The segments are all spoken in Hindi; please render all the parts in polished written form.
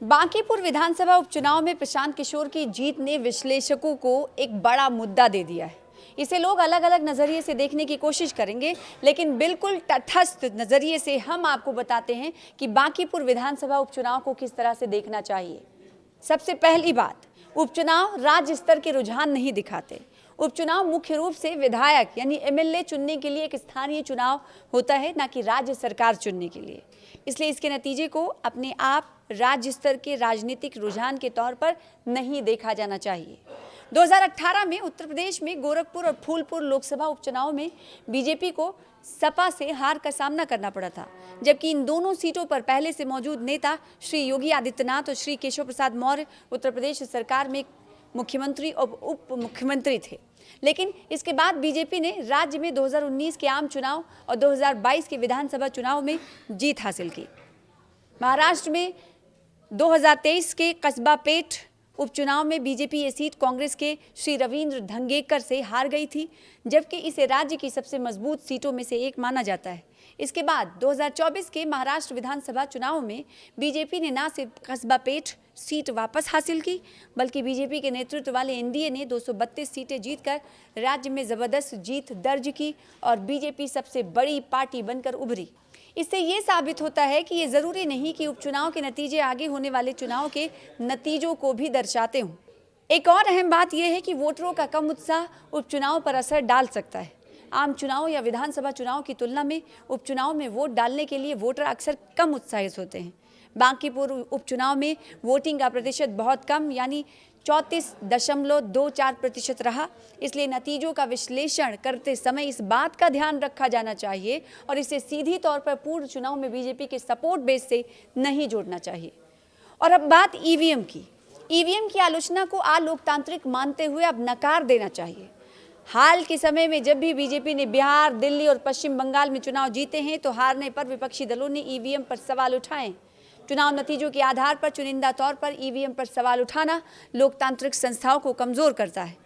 बांकीपुर विधानसभा उपचुनाव में प्रशांत किशोर की जीत ने विश्लेषकों को एक बड़ा मुद्दा दे दिया है। इसे लोग अलग अलग नजरिए से देखने की कोशिश करेंगे, लेकिन बिल्कुल तटस्थ नजरिए से हम आपको बताते हैं कि बांकीपुर विधानसभा उपचुनाव को किस तरह से देखना चाहिए। सबसे पहली बात, उपचुनाव राज्य स्तर के रुझान नहीं दिखाते। उपचुनाव मुख्य रूप से विधायक यानी एमएलए चुनने के लिए एक स्थानीय चुनाव होता है, ना कि राज्य सरकार चुनने के लिए। इसलिए इसके नतीजे को अपने आप राज्य स्तर के राजनीतिक रुझान के तौर पर नहीं देखा जाना चाहिए। 2018 में उत्तर प्रदेश में गोरखपुर और फूलपुर लोकसभा उपचुनाव में बीजेपी को सपा से हार का सामना करना पड़ा था, जबकि इन दोनों सीटों पर पहले से मौजूद नेता श्री योगी आदित्यनाथ और श्री केशव प्रसाद मौर्य उत्तर प्रदेश सरकार में मुख्यमंत्री और उप मुख्यमंत्री थे। लेकिन इसके बाद बीजेपी ने राज्य में 2019 के आम चुनाव और 2022 के विधानसभा चुनाव में जीत हासिल की। महाराष्ट्र में 2023 के कस्बा पेठ उपचुनाव में बीजेपी ये सीट कांग्रेस के श्री रविंद्र धंगेकर से हार गई थी, जबकि इसे राज्य की सबसे मजबूत सीटों में से एक माना जाता है। इसके बाद 2024 के महाराष्ट्र विधानसभा चुनाव में बीजेपी ने न सिर्फ कस्बा पेठ सीट वापस हासिल की, बल्कि बीजेपी के नेतृत्व वाले एनडीए ने 232 सीटें जीतकर राज्य में जबरदस्त जीत दर्ज की और बीजेपी सबसे बड़ी पार्टी बनकर उभरी। इससे ये साबित होता है कि ये जरूरी नहीं कि उपचुनाव के नतीजे आगे होने वाले चुनाव के नतीजों को भी दर्शाते हों। एक और अहम बात यह है कि वोटरों का कम उत्साह उपचुनाव पर असर डाल सकता है। आम चुनाव या विधानसभा चुनाव की तुलना में उपचुनाव में वोट डालने के लिए वोटर अक्सर कम उत्साहित होते हैं। बांकीपुर उपचुनाव में वोटिंग का प्रतिशत बहुत कम यानी 34.24% रहा। इसलिए नतीजों का विश्लेषण करते समय इस बात का ध्यान रखा जाना चाहिए और इसे सीधी तौर पर पूर्व चुनाव में बीजेपी के सपोर्ट बेस से नहीं जोड़ना चाहिए। और अब बात ईवीएम की। ईवीएम की आलोचना को अलोकतांत्रिक मानते हुए अब नकार देना चाहिए। हाल के समय में जब भी बीजेपी ने बिहार, दिल्ली और पश्चिम बंगाल में चुनाव जीते हैं तो हारने पर विपक्षी दलों ने ईवीएम पर सवाल उठाए। चुनाव नतीजों के आधार पर चुनिंदा तौर पर ईवीएम पर सवाल उठाना लोकतांत्रिक संस्थाओं को कमजोर करता है।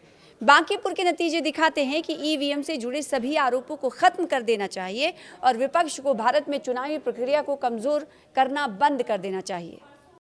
बांकीपुर के नतीजे दिखाते हैं कि ईवीएम से जुड़े सभी आरोपों को खत्म कर देना चाहिए और विपक्ष को भारत में चुनावी प्रक्रिया को कमजोर करना बंद कर देना चाहिए।